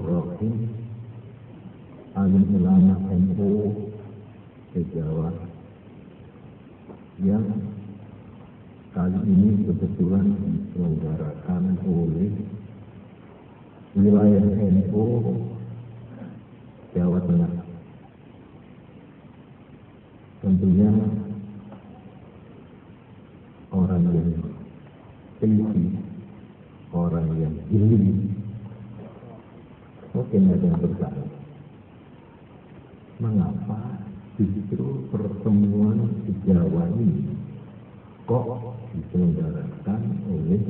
Silaturahim alim ulama NU se-Jawa yang kali ini kebetulan diselenggarakan oleh wilayah NU Jawa Tengah. Tentunya orang yang teliti, orang yang jeli, mungkin ada yang bertanya, mengapa justru pertemuan se-Jawa ini kok diselenggarakan oleh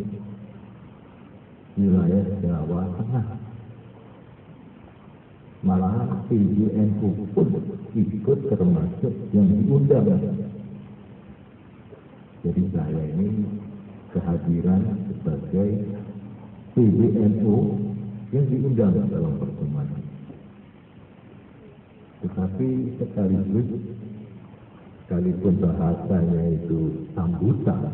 wilayah Jawa Tengah? Malahan PBNU pun ikut termasuk yang diundang. Jadi saya ini kehadiran sebagai PBNU yang diundang dalam pertemuan. Tetapi sekalipun bahasanya itu sambutan,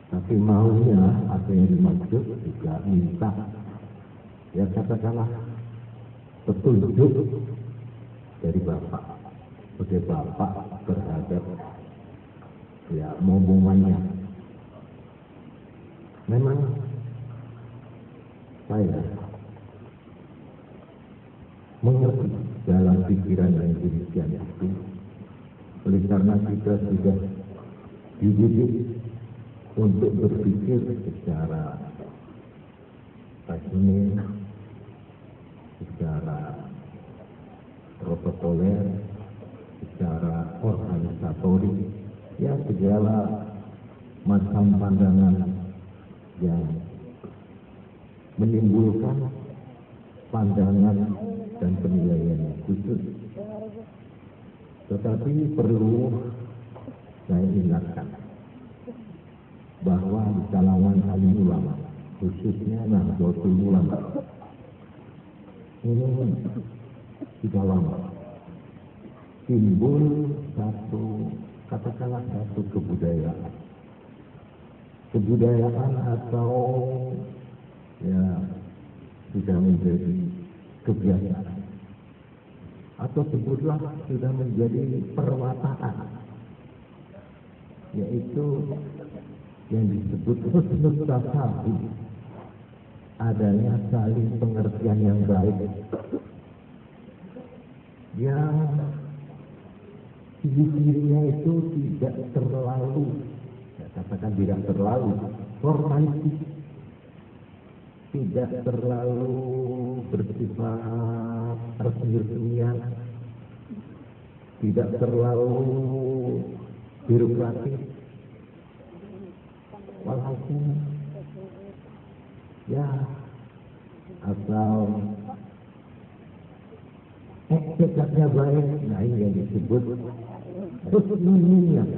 tapi maunya apa yang dimaksud juga minta, ya katakanlah petunjuk dari Bapak, sebagai Bapak terhadap ya omongannya. Memang saya mengerti dalam pikiran yang demikian itu, oleh karena kita sudah dididik untuk berpikir secara rasional, secara protokoler, secara organisatoris, ya segala macam pandangan yang menimbulkan pandangan dan penilaian khusus. Tetapi perlu saya ingatkan bahwa di kalangan alim ulama, khususnya Nahdlatul Ulama, ini sudah lama timbul katakanlah satu kebudayaan atau ya sudah menjadi kebiasaan, atau sebutlah sudah menjadi perwataan, yaitu yang disebut husnul tasawuf, adanya saling pengertian yang baik, yang ciri-cirinya itu tidak terlalu, ya katakan tidak terlalu formalistis, tidak terlalu bersifat resmi-resmian, tidak terlalu birokratis, walhasil ya asal ekspektasinya baik. Nah ini yang disebut husnul niyah.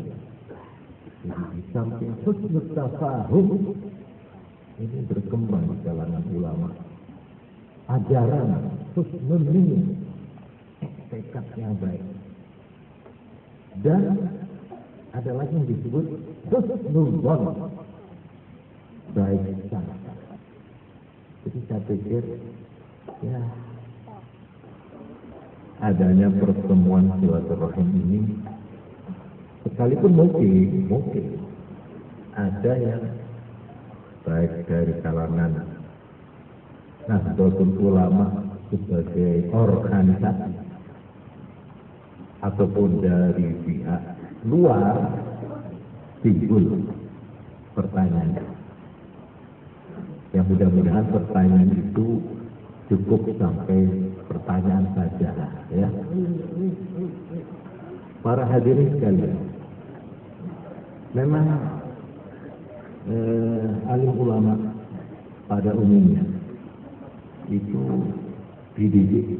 Di samping husnul tafahum, ini berkembang di kalangan ulama ajaran husnul niyah, tekad yang baik. Dan ada lagi yang disebut husnul dzan, baik sangka. Jadi saya pikir ya adanya pertemuan silaturahim ini, sekalipun mungkin ada yang baik dari kalangan Nahdlatul Ulama sebagai organisasi ataupun dari pihak luar timbul pertanyaan. Yang mudah-mudahan pertanyaan itu cukup sampai pertanyaan saja, ya. Para hadirin sekalian, memang alim ulama pada umumnya itu dididik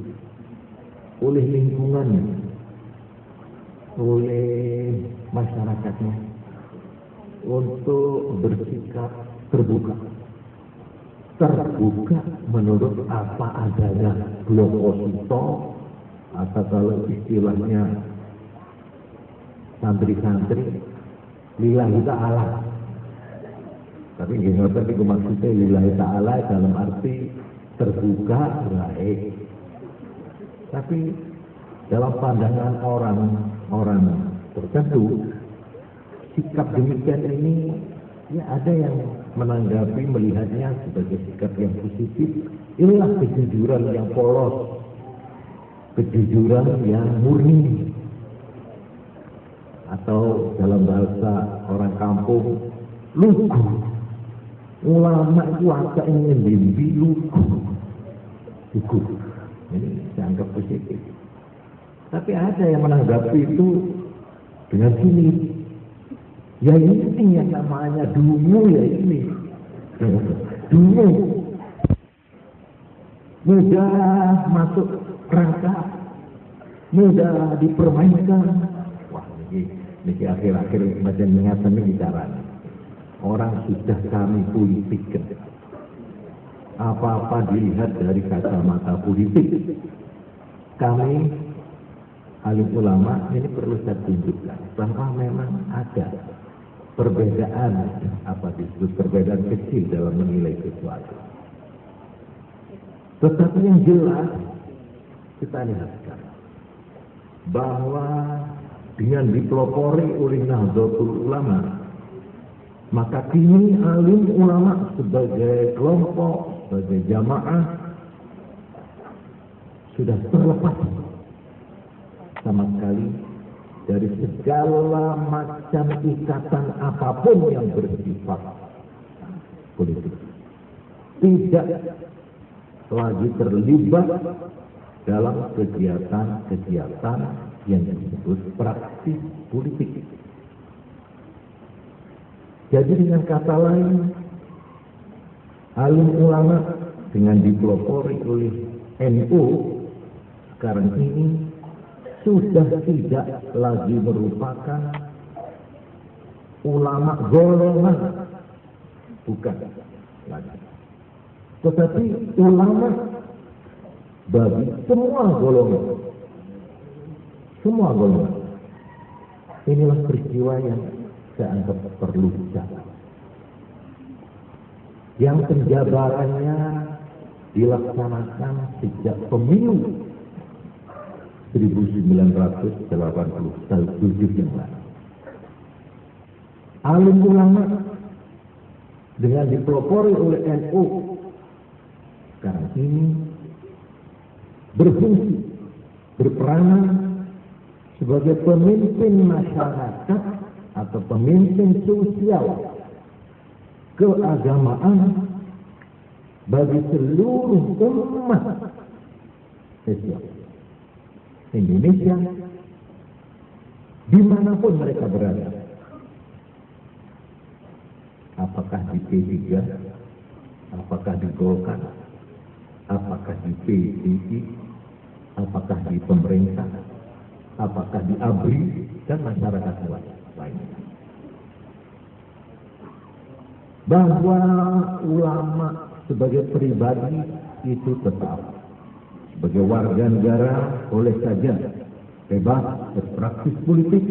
oleh lingkungannya, oleh masyarakatnya untuk bersikap terbuka menurut apa adanya, gloposito, atau kalau istilahnya santri-santri lillahi ta'ala. Tapi gini, tapi maksudnya lillahi ta'ala dalam arti terbuka baik. Tapi dalam pandangan orang tertentu, sikap demikian ini ya ada yang menanggapi melihatnya sebagai sikap yang positif. Inilah kejujuran yang polos, kejujuran yang murni, atau dalam bahasa orang kampung lugu. Ulama itu agak ingin mimpi lugu. Ini dianggap positif. Tapi ada yang menanggapi itu dengan sini. Ya ini yang namanya dungu, ya ini. Dungu. Mudah masuk perangkap. Mudah dipermainkan. Wah, ini akhir-akhir macam mengatakan bicara. Orang sudah kami politikkan. Apa-apa dilihat dari kacamata politik. Kami alim ulama ini perlu saya tunjukkan bahwa memang ada perbedaan, apa disebut perbedaan kecil dalam menilai sesuatu. Tetapi yang jelas kita lihat sekarang bahwa dengan dipelopori oleh Nahdlatul Ulama, maka kini alim ulama sebagai kelompok, sebagai jamaah sudah terlepas sama sekali dari segala macam ikatan apapun yang bersifat politik. Tidak lagi terlibat dalam kegiatan-kegiatan yang disebut praktis politik. Jadi dengan kata lain, alim ulama dengan dipelopori oleh NU sekarang ini sudah tidak lagi merupakan ulama golongan, bukan lagi, tetapi ulama bagi semua golongan. Inilah peristiwa yang saya anggap perlu dicatat. Yang penjabarannya dilaksanakan sejak pemilu 1987 yang lalu. Alim ulama dengan dipelopori oleh NU sekarang ini berfungsi, berperanan sebagai pemimpin masyarakat atau pemimpin sosial keagamaan bagi seluruh umat Islam Indonesia dimanapun mereka berada, apakah di P3, apakah di Golkar, apakah di PDI, apakah di pemerintah, apakah di ABRI dan masyarakat lainnya. Bahwa ulama sebagai pribadi itu tetap sebagai warga negara boleh saja bebas berpraktis politik,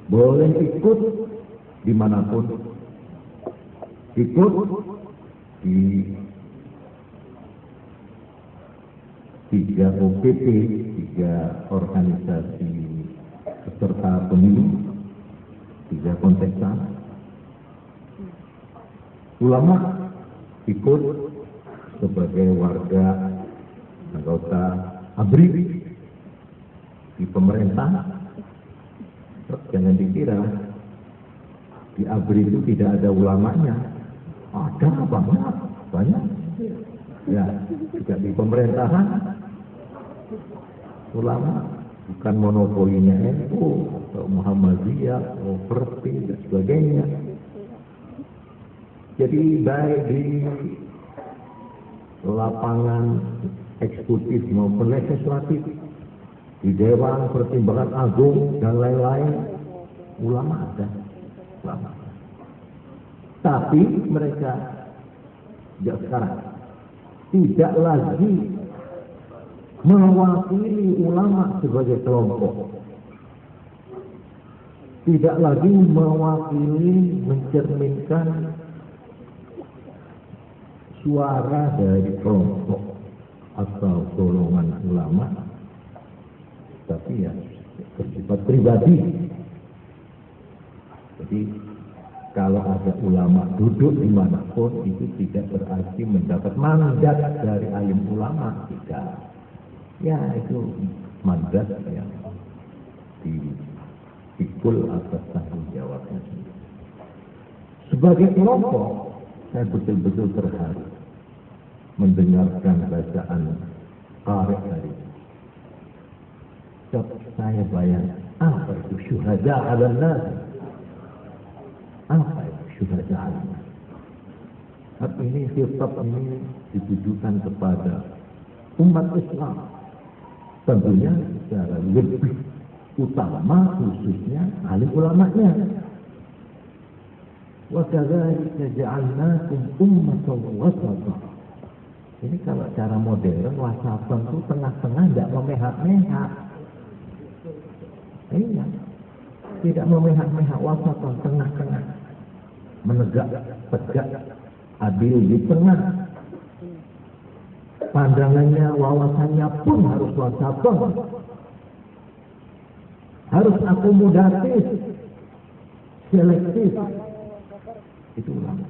boleh ikut dimanapun, ikut di 3 OPP, 3 organisasi peserta pemilu, 3 kontestan. Ulama ikut sebagai warga anggota ABRI di pemerintah. Jangan dikira di ABRI itu tidak ada ulamanya. Ada banyak. Ya, juga di pemerintahan ulama bukan monopolinya NU atau Muhammadiyah atau Perpi dan sebagainya. Jadi baik di lapangan eksekutif maupun legislatif, di Dewan Pertimbangan Agung dan lain-lain, ulama ada. Tapi mereka sejak sekarang tidak lagi mewakili ulama sebagai kelompok, tidak lagi mewakili, mencerminkan suara dari kelompok atau golongan ulama, tapi ya bersifat pribadi. Jadi kalau ada ulama duduk dimanapun itu tidak berarti mendapat mandat dari alim ulama, tidak. Ya itu mandat yang dipikul atas tanggung jawabnya. Sebagai kelompok, saya betul-betul terharu mendengarkan bacaan qari tadi. Saya bayang, apa itu syuhada 'alan nas? Apa itu syuhada 'alan nas? Tapi ini khitab ini ditujukan kepada umat Islam. Tentunya secara lebih utama khususnya alim ulamanya. Wa kadzalika ja'alnakum ummatan wasata. Ini kalau cara modern wasatan itu tengah-tengah, tidak memehak-mehak. Iya, tidak memehak-mehak, wasatan tengah-tengah, menegak, tegak, adil di tengah. Pandangannya, wawasannya pun harus wasatan, harus akomodatif, selektif. Itu ulama.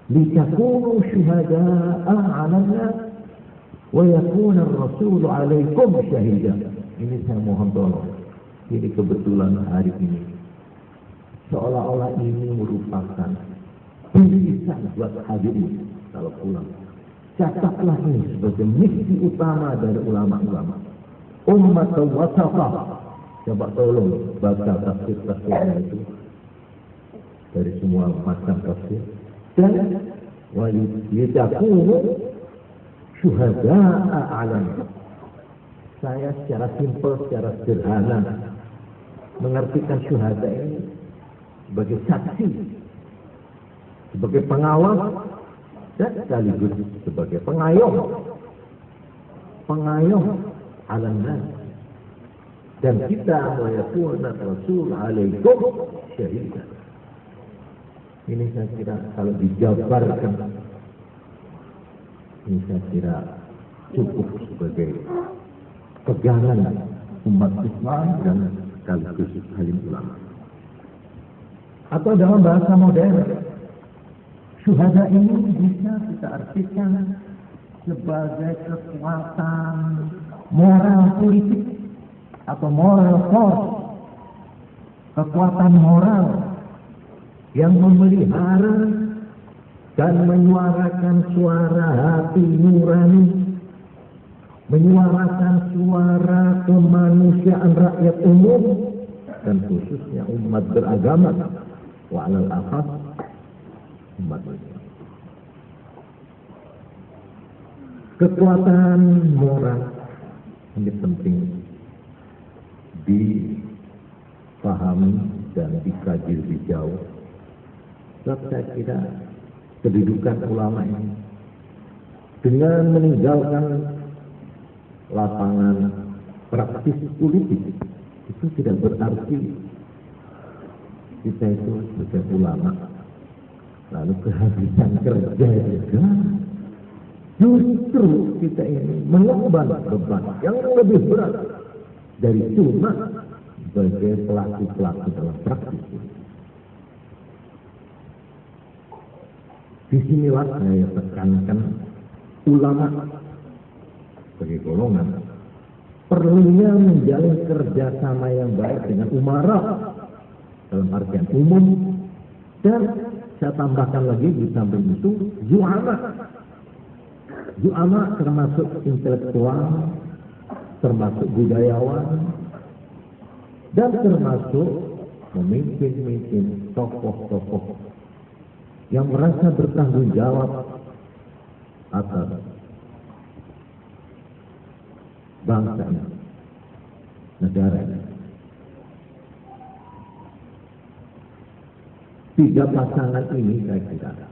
Litakunu syuhada'a 'alan nas wa yakuna ar-rasulu 'alaikum syahida. Ini saya mohon tolong. Ini kebetulan hari ini seolah-olah ini merupakan tulisan buat hadirin kalau pulang. Catatlah ini sebagai misi utama dari ulama-ulama. Ummat wasatah. Coba tolong baca tafsir-tafsirnya itu dari semua macam tafsir. Dan walitakunu syuhada'a 'alan nas. Saya secara simpel, secara sederhana mengartikan syuhada ini sebagai saksi, sebagai pengawas, dan sekaligus sebagai pengayom 'alan nas. Dan kita wa yakuna rasul 'alaikum syahida. Ini saya kira kalau dijabarkan, ini saya kira cukup sebagai pegangan umat Islam dan sekaligus alim ulama. Atau dalam bahasa modern, syuhada ini bisa kita artikan sebagai kekuatan moral politik atau moral force, kekuatan moral yang memelihara dan menyuarakan suara hati nurani, menyuarakan suara kemanusiaan rakyat umum dan khususnya umat beragama, wa 'alal akhas umat Islam. Kekuatan moral ini penting dipahami dan dikaji lebih jauh. Sebab saya kira kedudukan ulama ini dengan meninggalkan lapangan praktis politik itu tidak berarti kita itu sebagai ulama lalu kehabisan kerja juga. Justru kita ini mengemban beban yang lebih berat dari cuma sebagai pelaku-pelaku dalam praktis. Disinilah saya tekankan ulama sebagai golongan perlunya menjalin kerjasama yang baik dengan umara dalam artian umum, dan saya tambahkan lagi di samping itu zu'ama termasuk intelektual, termasuk budayawan, dan termasuk pemimpin-pemimpin, tokoh-tokoh yang merasa bertanggung jawab atas bangsa ini, negara ini. Tiga pasangan ini saya kira,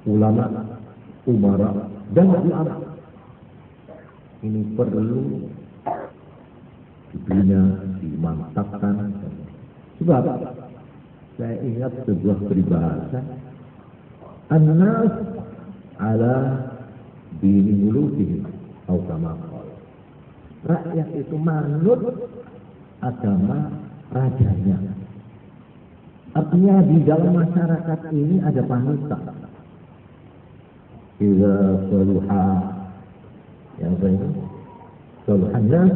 ulama, umara, dan ulama, ini perlu dibina, dimantapkan. Sebab saya ingat sebuah peribahasa, An-nas ala dini mulukihim atau kama qala. Rakyat itu manut agama rajanya. Artinya di dalam masyarakat ini ada panutan. Idza saluha yang baik saluhan nas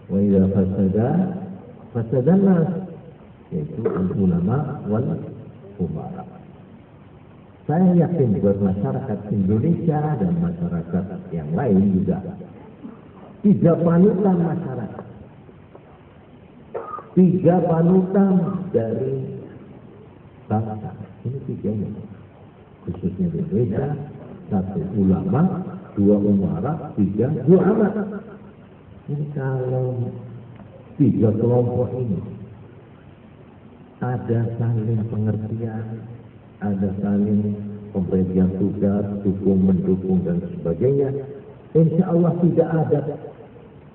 wa idza fasadan nas, yaitu ulama wal umara. Saya yakin buat masyarakat Indonesia dan masyarakat yang lain juga tiga panutan masyarakat, tiga panutan dari bangsa. Ini tiganya, khususnya di Indonesia: satu ulama, dua umara, tiga duamat. Ini kalau tiga kelompok ini ada saling pengertian, ada saling pembagian tugas, mendukung dan sebagainya, insya Allah tidak ada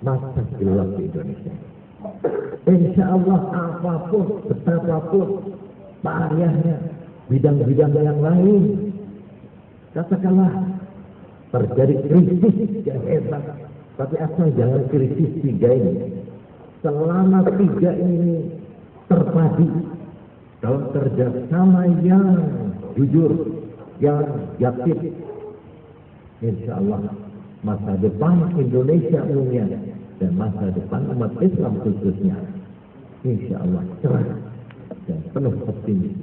masa gelap di Indonesia. Insya Allah apapun, betapapun payahnya bidang-bidang yang lain, katakanlah terjadi krisis yang hebat, tapi asal jangan krisis tiga ini. Selama tiga ini terpadu dalam kerjasama yang jujur, yang yakin, insya Allah masa depan Indonesia umumnya dan masa depan umat Islam khususnya, insya Allah cerah dan penuh optimis.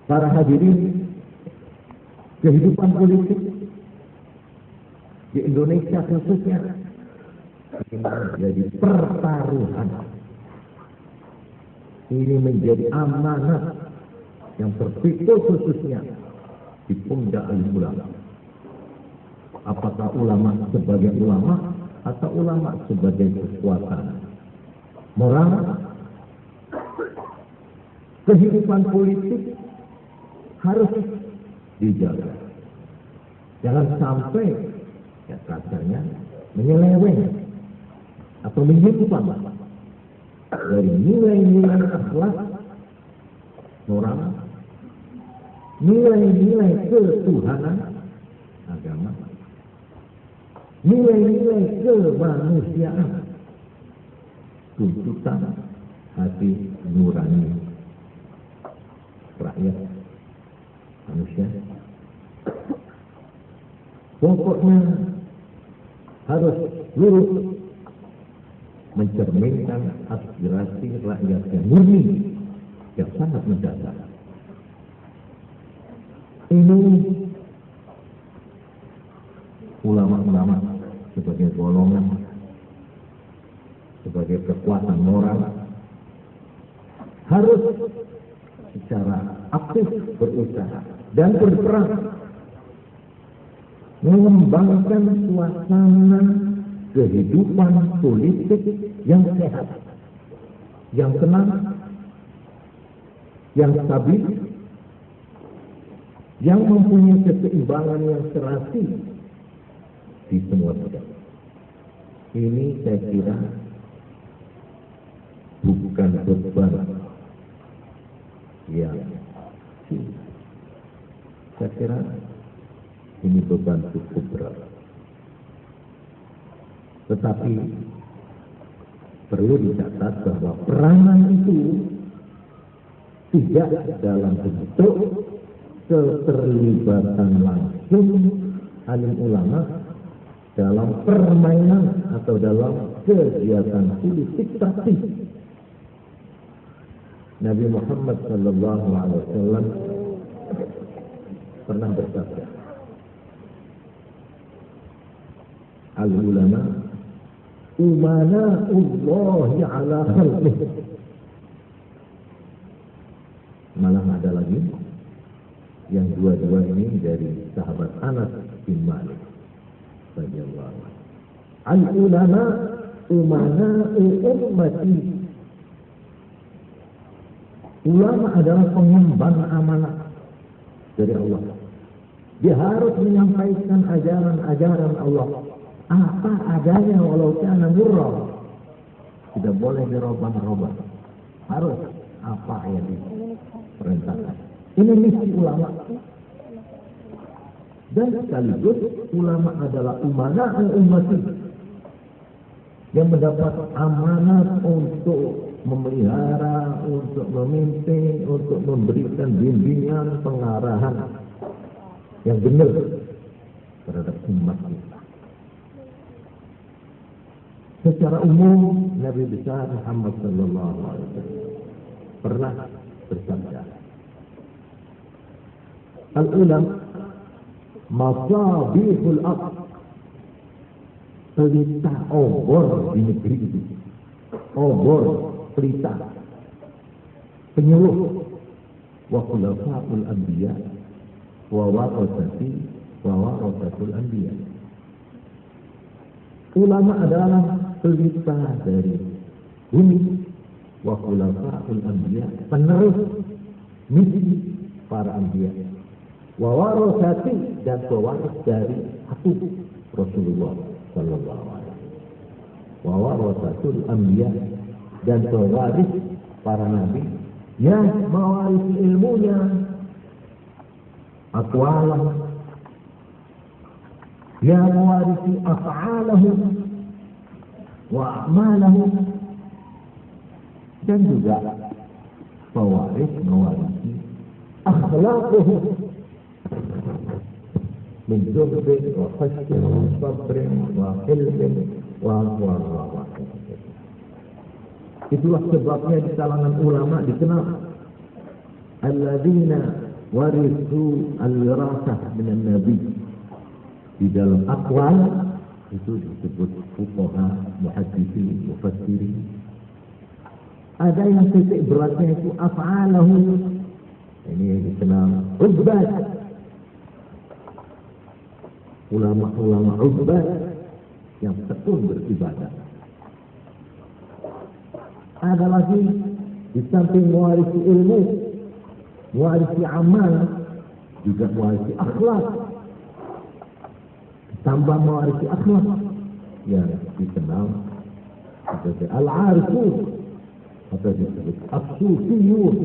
Para hadirin, kehidupan politik di Indonesia khususnya ini menjadi pertaruhan. Ini menjadi amanat yang terpikul khususnya di pundak ulama. Apakah ulama sebagai ulama atau ulama sebagai kekuatan moral? Kehidupan politik harus dijaga. Jangan sampai ya kasarnya menyeleweng atau menyimpang dari nilai-nilai akhlak moral, nilai-nilai ketuhanan agama, nilai-nilai kemanusiaan, tuntutan hati nurani rakyat manusia. Pokoknya harus lurus mencerminkan aspirasi rakyat yang murni, yang sangat mendasar. Ini ulama-ulama sebagai golongan, sebagai kekuatan moral harus secara aktif berusaha dan berperan mengembangkan suasana kehidupan politik yang sehat, yang tenang, yang stabil, yang mempunyai keseimbangan yang serasi di semua bidang. Ini saya kira bukan beban yang saya kira ini beban cukup berat. Tetapi perlu dicatat bahwa peranan itu tidak dalam bentuk keterlibatan langsung alim ulama dalam permainan atau dalam kegiatan politik praktis. Nabi Muhammad SAW pernah bersabda, al-ulama umana'ullahi ala khalqih. Malah ada lagi yang dua-dua ini dari sahabat Anas bin Malik radhiyallahu anhu. Al-ulama umana'u ummati. Ulama adalah pengemban amanah dari Allah. Dia harus menyampaikan ajaran-ajaran Allah apa adanya, walau kana murra. Tidak boleh dirobah-robah. Harus apa yang diperintahkan. Ini misi ulama. Dan sekaligus ulama adalah umana umat yang mendapat amanat untuk memelihara, untuk memimpin, untuk memberikan bimbingan, pengarahan yang benar terhadap umat kita. Secara umum Nabi besar Muhammad sallallahu alaihi wasallam pernah bersabda, al-ulama masabihul ardh, pelita obor di negeri itu, obor pelita penyuluh, wa khulafaul anbiya wa warasatul anbiya. Ulama adalah pelita dari bumi, wa khulafaul anbiya, penerus misi para anbiya, wa warasati, dan pewaris dari aku Rasulullah sallallahu alaihi wasallam, wa warasatul anbiya, dan pewaris para nabi yang mewarisi ilmunya, aqwalahum, yang mewarisi af'alahum wa a'malahum, dan juga pewaris mewarisi akhlaqahum min zuhdin wa khashyin wa sabrin wa hilmin wa. Itulah sebabnya di kalangan ulama dikenal alladzina warithu al-wirasah minan nabi. Di dalam aqwal itu disebut fuqaha, muhadditsin, mufassirin. Ada yang titik beratnya itu af'alahu. Ini yang dikenal ubbad. Ulama-ulama ubbad yang tekun beribadah. Ada lagi di samping mewarisi ilmu, mewarisi amal, juga mewarisi akhlak. Tambah mewarisi akhlak yang dikenal sebagai al-arifun atau disebut as-sufiyun.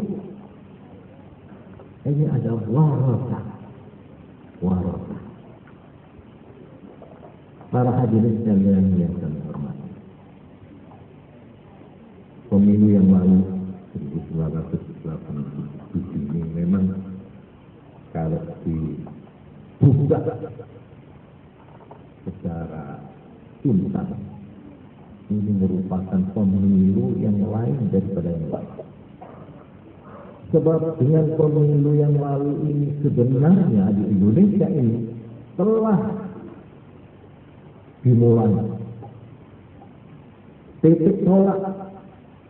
Ini adalah warasah. Para hadirin sekalian yang kami hormati, pemilu yang lalu 1987 ini memang kalau dibuka secara tuntas, ini merupakan pemilu yang lain daripada yang lain. Sebab dengan pemilu yang lalu ini sebenarnya di Indonesia ini telah dimulai titik tolak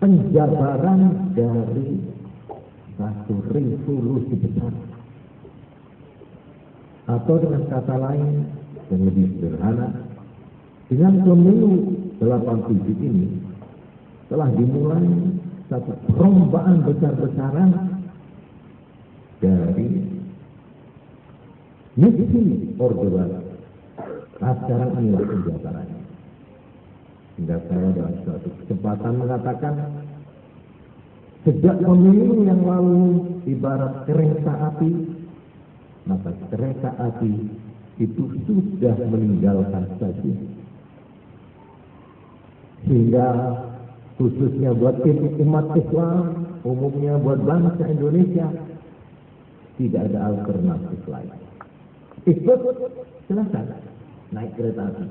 penjabaran dari satu revolusi besar, atau dengan kata lain yang lebih sederhana, dengan pemilu 87 ini telah dimulai satu perlombaan besar-besaran dari misi Orde Baru. Nah, sekarang inilah penjabarannya. Sehingga saya dalam suatu kesempatan mengatakan, sejak pemilu yang lalu ibarat kereta api, maka kereta api itu sudah meninggalkan stasiun. Sehingga khususnya buat umat Islam, umumnya buat bangsa Indonesia, tidak ada alternatif lain. Ikut, silakan naik kereta api.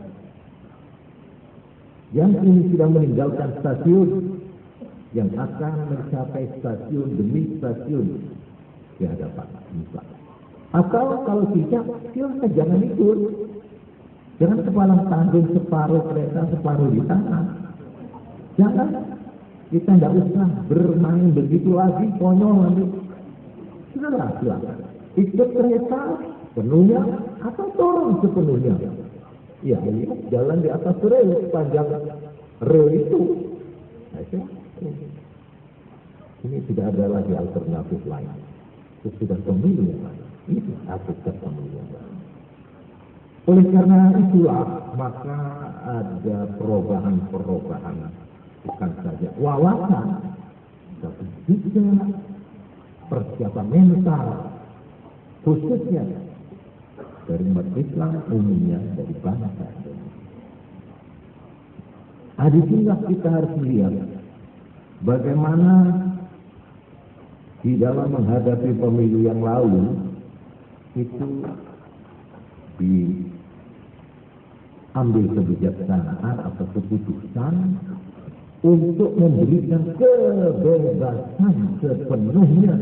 Yang ini sudah meninggalkan stasiun, yang akan mencapai stasiun demi stasiun di hadapan Musa. Atau kalau tidak, silakan jangan ikut. Jangan kepala tanggung separuh kereta, separuh di tangan. Jangan. Kita tidak usah bermain begitu lagi, konyol nanti. Sudahlah, silakan. Ikut kereta penuhnya atau turun sepenuhnya. Ya, lihat jalan di atas rel, sepanjang rel itu. Ini tidak ada lagi alternatif lain. Itu sudah pemilu yang lain. Ini hakikat pemilu yang lain. Oleh karena itulah, maka ada perubahan bukan saja wawasan, tapi juga persiapan mental, khususnya dari umat Islam umumnya, dari bangsa Indonesia. Di sinilah kita harus melihat bagaimana di dalam menghadapi pemilu yang lalu itu diambil kebijaksanaan atau keputusan untuk memberikan kebebasan sepenuhnya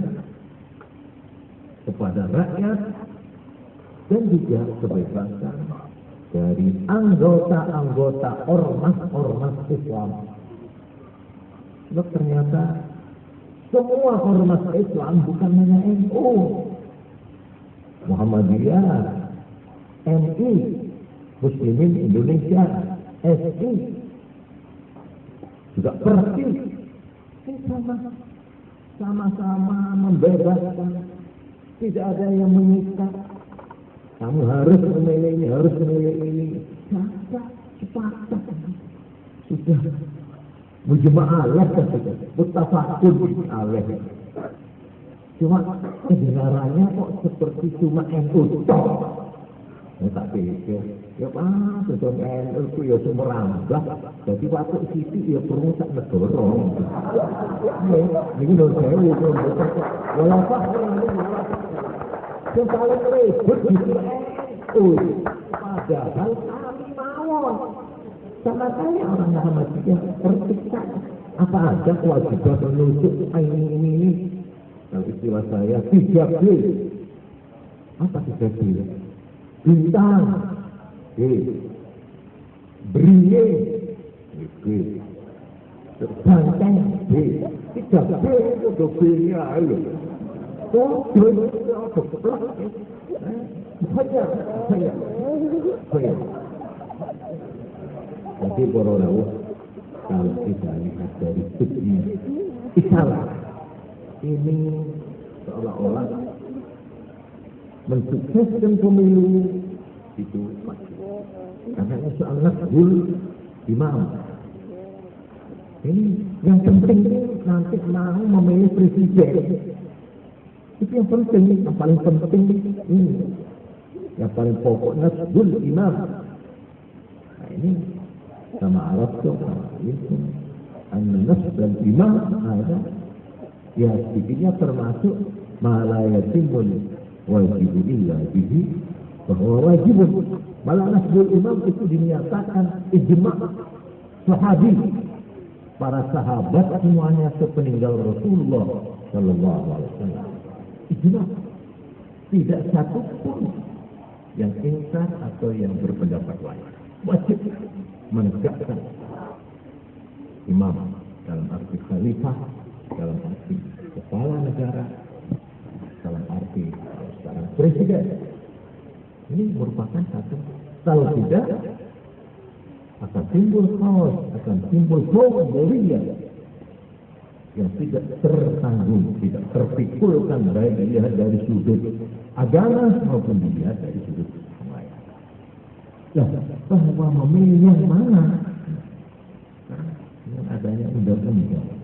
kepada rakyat dan juga kebebasan dari anggota-anggota ormas-ormas Islam. Sebab ternyata semua ormas Islam bukan hanya NU, Muhammadiyah, MI, Muslimin Indonesia, SI, juga Persis, sama-sama membebaskan, tidak ada yang mengikat. Kamu harus memilih ini, harus memilih ini. Sepakat. Sudah. Mujma' alaih saja. Muttafaqun alaih. Cuma kedengarannya kok seperti cuma NU. Ya tak pikir. Ya Pak, betul NU itu ya semerambah. Jadi waktu situ ya perlu tak ngedorong. Ini loh saya. Walaupun yang paling ribut di NU, padahal kami mawon sama saya orang Muhammadiyah tersiksa. Apa ada kewajiban menunjuk ini. Kalau istilah saya 3B. Apa 3B? Bintang, Brie, Banteng, 3B itu B-nya ayo. Jadi para rawuh, kalau kita lihat dari segi isalah, ini seolah-olah mensukseskan pemilu itu karena soal nasbul imam. Ini yang penting nanti mau memilih presiden. Itu yang penting, yang paling penting ini. Yang paling pokok nasbul imam. Nah ini sama Arab tuh, itu an-nasbul imam ada. Ya sedikitnya termasuk malayatimul wajibun illa bihi, bahwa wajibun malah nasbul imam itu dinyatakan ijma' sahabi, para sahabat semuanya sepeninggal Rasulullah Sallallahu Alaihi Wasallam. Ijma', tidak satu pun yang ingkar atau yang berpendapat lain. Wajib menegakkan imam dalam arti khalifah, dalam arti kepala negara, dalam arti sekarang presiden. Ini merupakan satu. Kalau tidak, akan timbul kaos, akan timbul mulia yang tidak tertanggung, tidak terpikulkan baik dilihat dari sudut agama maupun dilihat dari sudut lain. Nah, bahwa memilih yang mana? Dengan adanya undang-undang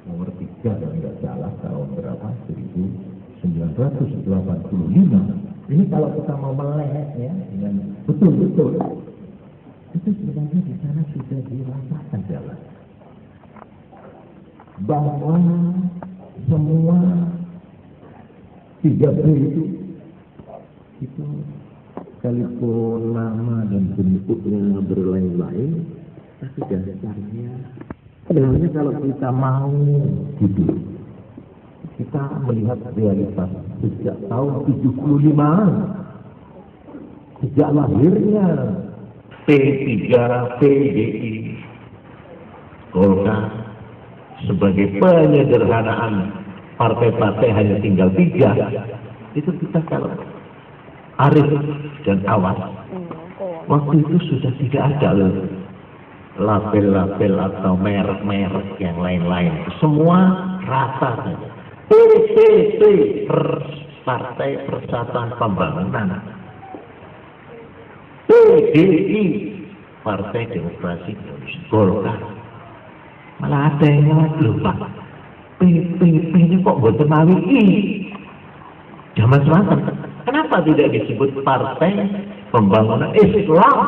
nomor 3 kalau tidak salah tahun berapa 1985. Ini kalau kita mau melek ya dengan betul-betul itu sebenarnya di sana sudah dirasakan jalan bahwa semua 3B itu sekalipun nama dan bentuknya berlain-lain, tapi dasarnya sebenarnya kalau kita mau gitu, kita melihat realitas sejak tahun 75, sejak lahirnya P3, PDI, Golkar sebagai penyederhanaan partai-partai hanya tinggal 3. Itu kita kalau arif dan awas, waktu itu sudah tidak ada label-label atau merek-merek yang lain-lain. Semua rata saja. PPP, Partai Persatuan Pembangunan. PDI, Partai Demokrasi Indonesia. Golkar. Malah ada yang lupa. PP ini kok boten mawi I. Zaman semacam. Kenapa tidak disebut Partai Pembangunan Islam?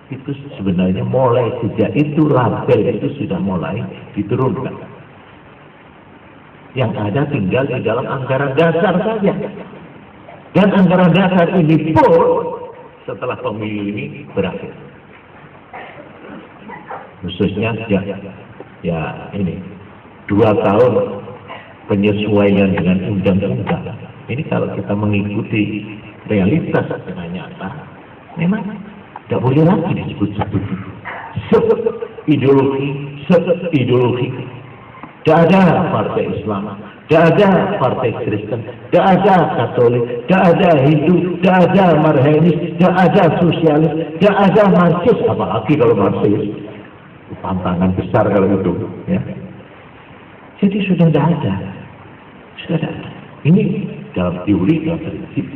Itu sebenarnya mulai sejak itu label itu sudah mulai diturunkan. Yang ada tinggal di dalam anggaran dasar saja. Dan anggaran dasar ini pun setelah pemilu ini berakhir. Khususnya ya ini 2 tahun penyesuaian dengan undang-undang. Ini kalau kita mengikuti realitas dengan nyata, memang tidak boleh lagi disebut-sebut ideologi. Tidak ada partai Islam, tidak ada partai Kristen, tidak ada Katolik, tidak ada Hindu, tidak ada Marxis, tidak ada sosialis, tidak ada Marxis, apalagi kalau Marxis. Tantangan besar kalau itu, ya. Jadi sudah tidak ada. Ini dalam teori, dalam prinsip.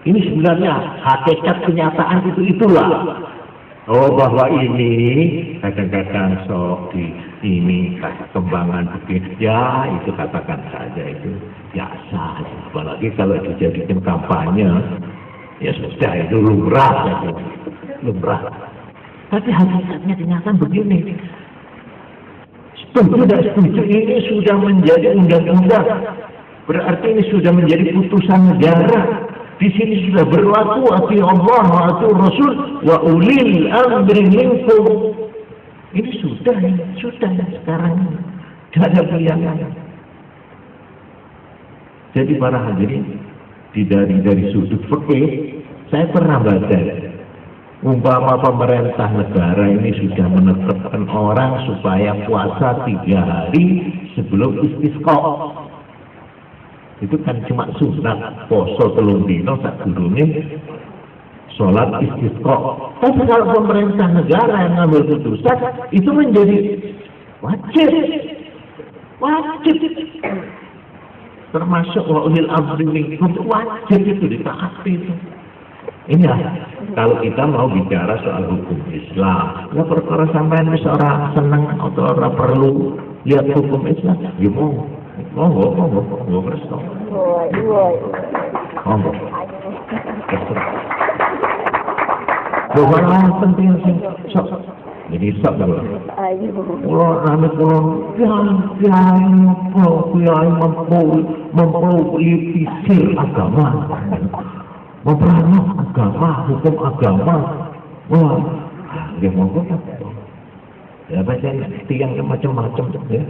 Ini sebenarnya hakikat kenyataan itulah. Oh, bahwa ini kadang-kadang sok di ini kembangan begini, ya itu katakan saja itu biasa. Apalagi kalau dijadikan kampanye, ya sudah itu lumrah. Tapi hakikatnya kenyataan begini. Setuju tidak setuju ini sudah menjadi undang-undang. Berarti ini sudah menjadi putusan negara. Di sini sudah berlaku ati Allah wa ati Rasul wa ulil amri minkum. Ini sudah sekarang. Tidak ada pilihan. Jadi para hadirin, dari sudut fikih, saya pernah baca. Umpama pemerintah negara ini sudah menetapkan orang supaya puasa 3 hari sebelum istisqa. Itu kan cuma sunat, poso 3 dino sak durunge sholat istisqa. Tapi kalau pemerintah negara yang ngambil keputusan, itu menjadi wajib. Termasuk wa ulil amri minkum, wajib itu ditaati itu. Inilah kalau kita mau bicara soal hukum Islam, ya perkara sampean wis ora seneng atau ora perlu lihat hukum Islam, ya monggo kerso. Monggo. Bahwa penting sing sok. Jadi sok lho. Kulo ame kulo kiai mempolitisir agama. Memperangus agama, hukum agama. Wah, dia monggo ya baca tiang macam-macam ya.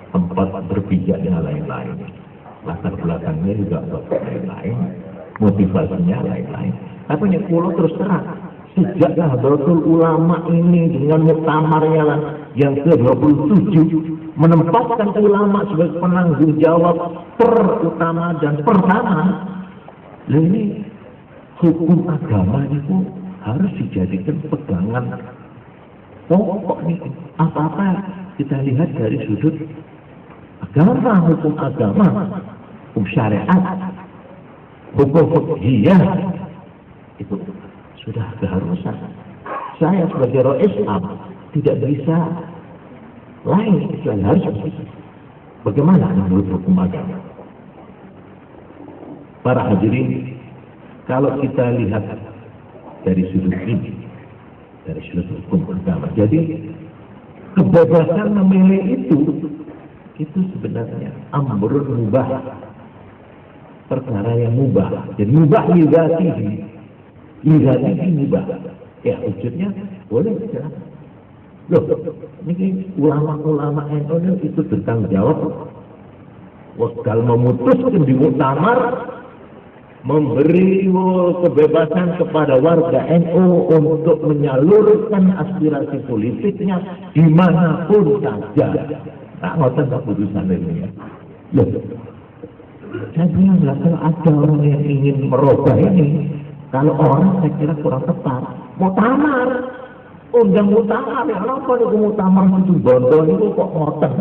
Tempat berpijak dan lain-lain. Latar belakangnya juga lain-lain. Motivasinya lain-lain. Tapi yang pulau terus terang. Sejak Nahdlatul Ulama ini dengan muktamarnya yang ke-27 menempatkan ulama sebagai penanggung jawab terutama dan pertama. Ini hukum agama itu harus dijadikan pegangan pokok nih. Apa-apa kita lihat dari sudut agama, hukum agama, hukum syariat, hukum fiqhiyah itu sudah keharusan. Saya sebagai roh Islam tidak bisa lain kecuali harus begitu. Bagaimana menurut hukum agama? Para hadirin, kalau kita lihat dari sudut ini, dari sudut hukum agama, jadi kebebasan memilih itu sebenarnya amrun mubah, perkara yang mubah. Jadi mubah ligatihi mubah. Ya wujudnya boleh saja. Loh, ini ulama-ulama NU itu bertanggung jawab. Wakal memutuskan di muktamar memberi kebebasan kepada warga NU untuk menyalurkan aspirasi politiknya dimanapun saja. Tak ngotot keputusan ini ya. Loh, saya bilang kalau ada orang yang ingin merubah ini, kalau orang saya kira kurang tepat. Muktamar, undang muktamar ya, kenapa itu muktamar itu bodoh itu kok ngotot?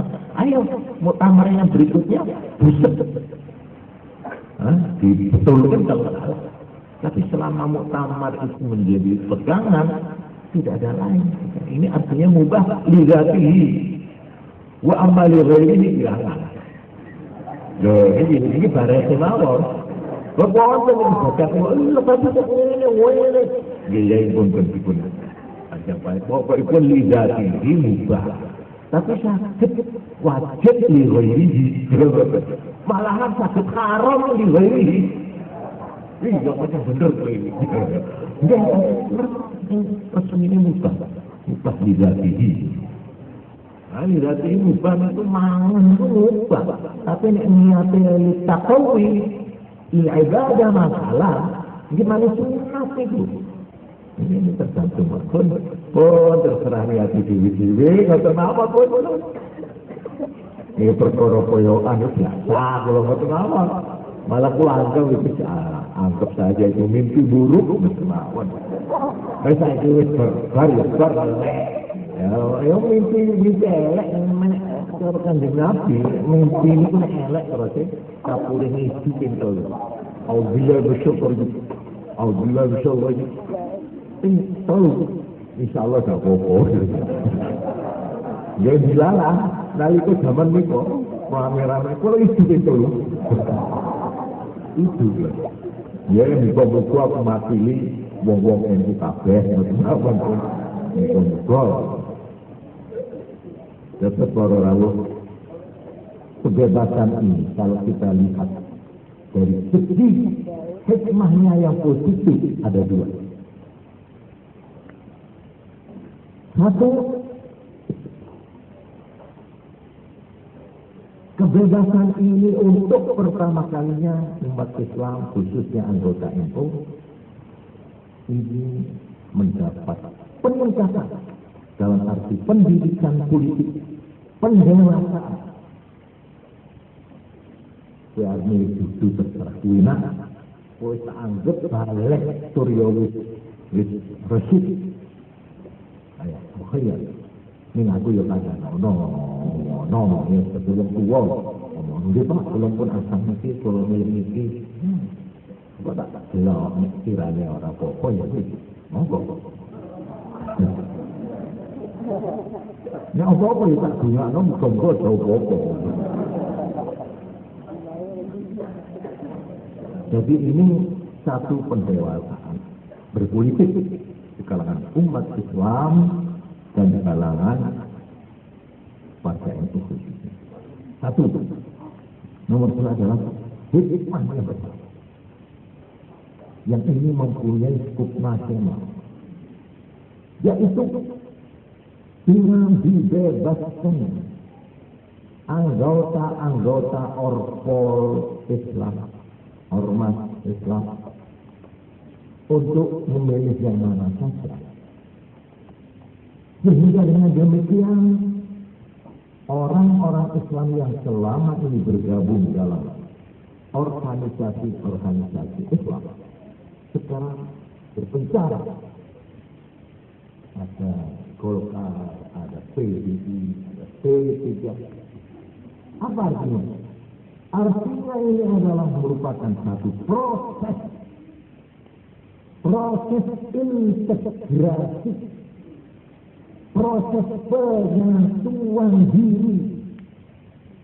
Ayo muktamar yang berikutnya buset. Dibetulkan kalau salah. Tapi selama muktamar itu menjadi pegangan, tidak ada lain. Ini artinya mubah ligatihi. Wa amali ghairihi ilangan. Loh, ini barang mawon. Bapak wonten iki bakat lepas itu ngene. Nggih pun dipun. Ajak bae pokokipun lidati mubah. Tapi sakit wajib li ghairihi. Malahan sakit haram li ghairihi. Iya, macam bener tuh ini. Enggak, rasanya ini mubah lidatihi. Nah, lidatihi mubah itu mangan itu mubah. Tapi niatnya taqawi ibadah masalah, gimana sunat itu? Ini tergantung pun terserah niat dewi-dewi, nggak tahu apa pun. Ini perkara koyokan itu biasa, kalau nggak tahu apa. Malah pulang itu anggap saja itu mimpi buruk berkemawan. Saya itu berbar ya mimpi elek kalau Kanjeng Nabi mimpi ini pun elek terus kapure ngisi pintu. Alhamdulillah bersyukur. Alhamdulillah bersyukur. Tahu insyaallah gak apa-apa. Ya dilalah nalika zaman niku rame-rame kalau isi pintu. Itu lah. Ya yang muka-muka aku makili wong-wong NU kabeh ngoten pun. Muka-muka. Dapat para rawuh kebebasan ini kalau kita lihat dari segi hikmahnya yang positif ada dua. Satu, kebebasan ini untuk pertama kalinya umat Islam khususnya anggota NU ini mendapat peningkatan dalam arti pendidikan politik, pendewasaan. Biarnya itu terserah kuina, boleh tak anggap balik Surya wis resik. Ayah, bukhaya. Ini aku yang kata, no, ya sebelum tua, dia pak belum pun asam mesti, kalau miliki, kok tak jelas, kiranya orang pokok ya sih, monggo. Ya apa-apa ya tak guna, monggo jauh pokok. Jadi ini satu pendewasaan berpolitik di kalangan umat Islam dan di kalangan partai NU khususnya. Satu, nomor dua adalah hikmah yang besar. Yang ini mempunyai skup nasional, yaitu dengan dibebaskan anggota-anggota Orpol Islam, ormas Islam, untuk memilih yang mana saja. Sehingga dengan demikian orang-orang Islam yang selama ini bergabung dalam organisasi Islam sekarang berpencar. Ada Golkar, ada PDI, ada P3. Apa artinya? Artinya ini adalah merupakan satu proses integrasi, proses penyatuan diri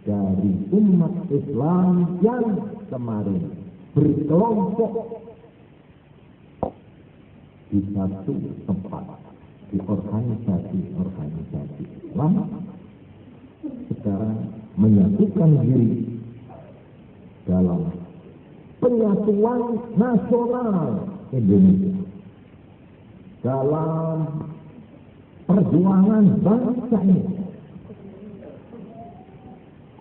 dari umat Islam yang kemarin berkelompok di satu tempat, di organisasi Islam, sekarang menyatukan diri dalam penyatuan nasional Indonesia, dalam perjuangan bangsa ini.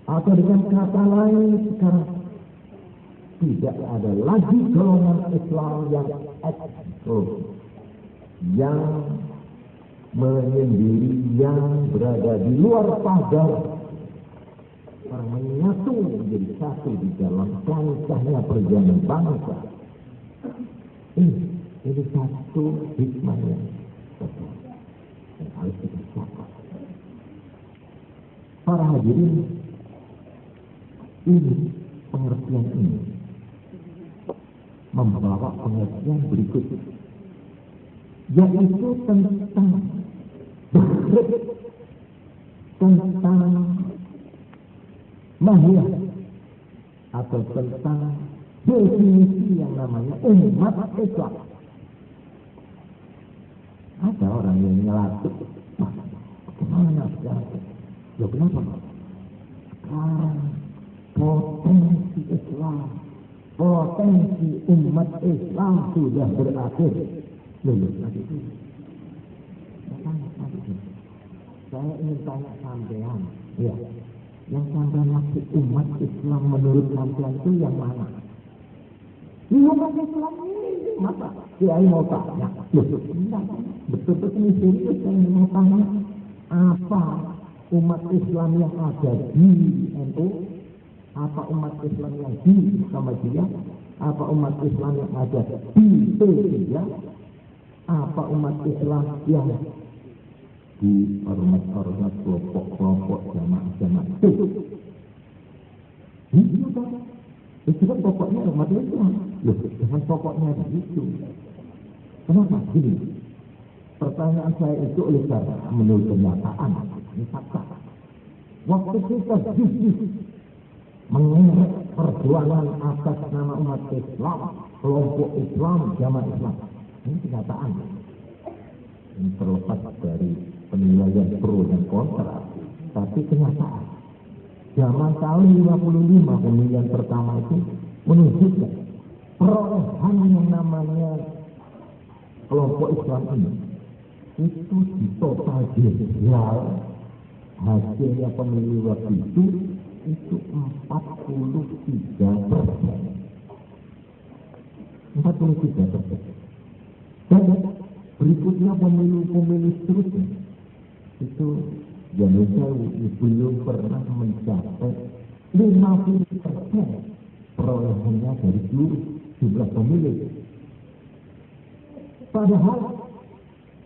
Atau dengan kata lain, sekarang tidak ada lagi golongan Islam yang eksklusif, yang menyendiri, yang berada di luar pagar. Orang menyatu menjadi satu di dalam kancahnya perjuangan bangsa. Ini satu hikmah yang besar yang harus kita catat. Para hadirin, ini pengertian ini membawa pengertian berikut, yaitu tentang mahiyah atau tentang definisi yang namanya umat Islam. Ada orang yang nyelatuk, bagaimana sekarang? Loh kenapa? Sekarang potensi Islam, potensi umat Islam sudah berakhir. Loh, nanti itu. Saya ingin tanya sampean, ya, yang sampean maksud umat Islam menurut sampean itu yang mana? Umat Islam ini masa? Kiai mau tanya, betul-betul ini serius saya mau tanya, apa umat Islam yang ada di NU? Apa umat Islam yang di Muhammadiyah? Apa umat Islam yang ada di P3? Apa umat Islam yang di ormas-ormas kelompok-kelompok jamaah-jamaah itu? Itu kan pokoknya umat Islam. Loh, dengan pokoknya begitu. Kenapa? Gini, pertanyaan saya itu oleh karena menurut kenyataan, ini fakta. Waktu kita jujur mengenai perjuangan atas nama umat Islam, kelompok Islam, jamaah Islam, ini kenyataan. Ini terlepas dari penilaian pro dan kontra, tapi kenyataan. Zaman tahun 55 pemilihan pertama itu menunjukkan perolehan yang namanya kelompok Islam ini itu di total jumlah hasilnya pemilu waktu itu 43%. 43%. Dan berikutnya pemilu-pemilu seterusnya itu Indonesia belum pernah mencapai 50% perolehannya dari seluruh jumlah pemilih. Padahal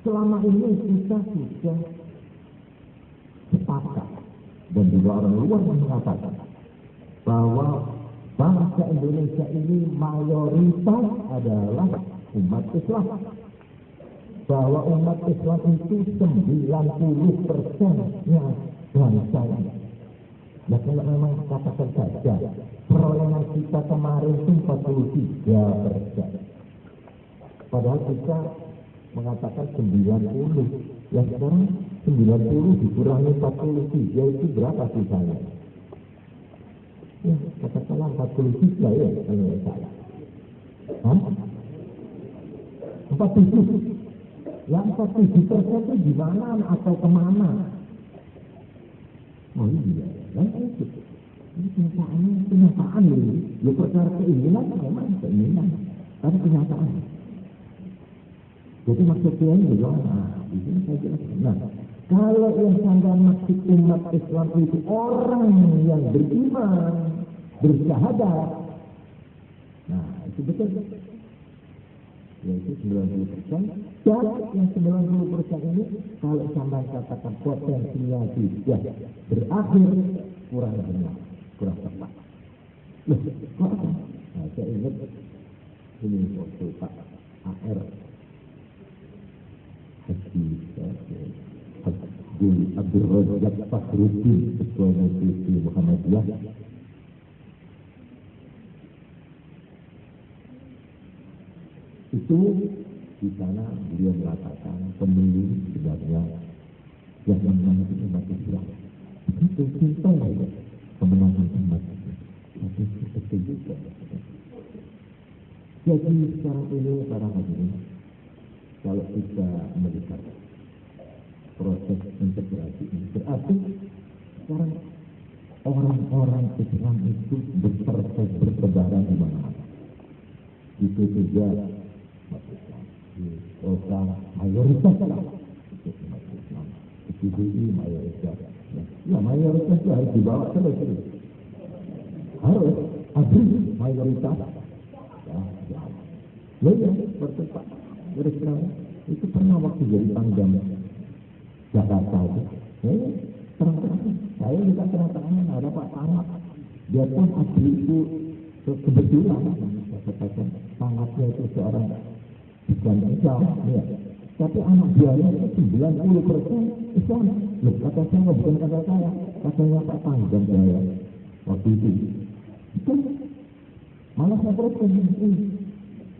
selama ini kita sudah sepakat dan juga orang luar mengatakan bahwa bangsa Indonesia ini mayoritas adalah umat Islam. Bahwa umat Islam itu 90%-nya bangsa ini. Nah, kalau memang katakan saja perolehan kita kemarin itu 43%. Padahal kita mengatakan 90. Ya sekarang 90 dikurangi 43 itu berapa sisanya? Ya, katakanlah 43 ya kalau tidak salah. Hah? 47. Yang 47% itu gimana atau kemana? Oh iya, dan itu. Ini kenyataan ini. Ya perkara keinginan memang keinginan. Tapi kenyataan. Jadi maksudnya ini bagaimana? Di sini saya jelaskan. Nah, kalau yang sangat maksud umat Islam itu orang yang beriman, bersyahadat. Nah, itu betul. Yaitu 90%. Dan yang 90% ini kalau sampai katakan potensinya sudah berakhir, kurang benar, kurang tepat. Loh, kok apa? Nah, saya ingat ini waktu Pak AR Abdul Razak Fakhruddin, Ketua Majelis Muhammadiyah, itu di sana beliau mengatakan pemilu sebenarnya yang memenangkan umat Islam. Itu simpel saja kemenangan umat Islam. Tapi seperti juga. Jadi sekarang ini para hadirin, kalau kita melihat proses integrasi ini, berarti sekarang orang-orang Islam itu bertebaran di mana-mana. Itu juga Islam mayoritas lah. Itu umat Islam. Itu mayoritas. Ya mayoritas itu harus dibawa terus. Harus habis mayoritas. Ya, bertempat. Islam itu pernah waktu jadi pangdam Jakarta itu. Ya, terang-terang. Saya juga terang-terangan ada Pak Sangat. Dia pun abdi itu kebetulan. Saya katakan Sangatnya itu seorang bukan Islam. Ya. Tapi anak buahnya itu 90% Islam. Loh, kata saya bukan kata saya. Katanya Pak Pangdam saya. waktu itu. Itu malah saya terus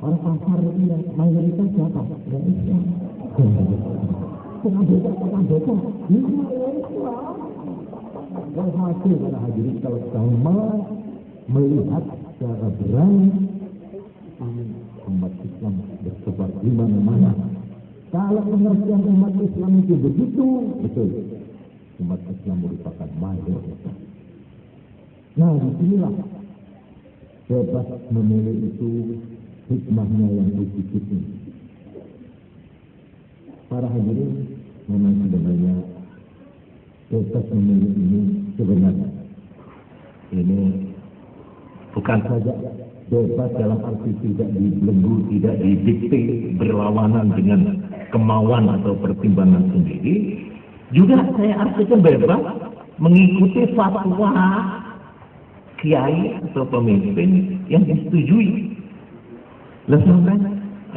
orang pasar itu yang mayoritas siapa? Yang Islam. Tengah beca. Yang hasil para hadirin kalau kamu melihat secara berani umat Islam bersebar di mana-mana. Kalau pengertian umat Islam itu begitu, betul. Umat Islam merupakan mayoritas. Nah, disinilah bebas memilih itu hikmahnya yang positif ini. Para hadirin, memang sebenarnya bebas memilih ini sebenarnya ini bukan saja bebas dalam arti tidak dibelenggu, tidak didikte berlawanan dengan kemauan atau pertimbangan sendiri. Juga saya artikan bebas mengikuti fatwa kiai atau pemimpin yang disetujui. Lah sampai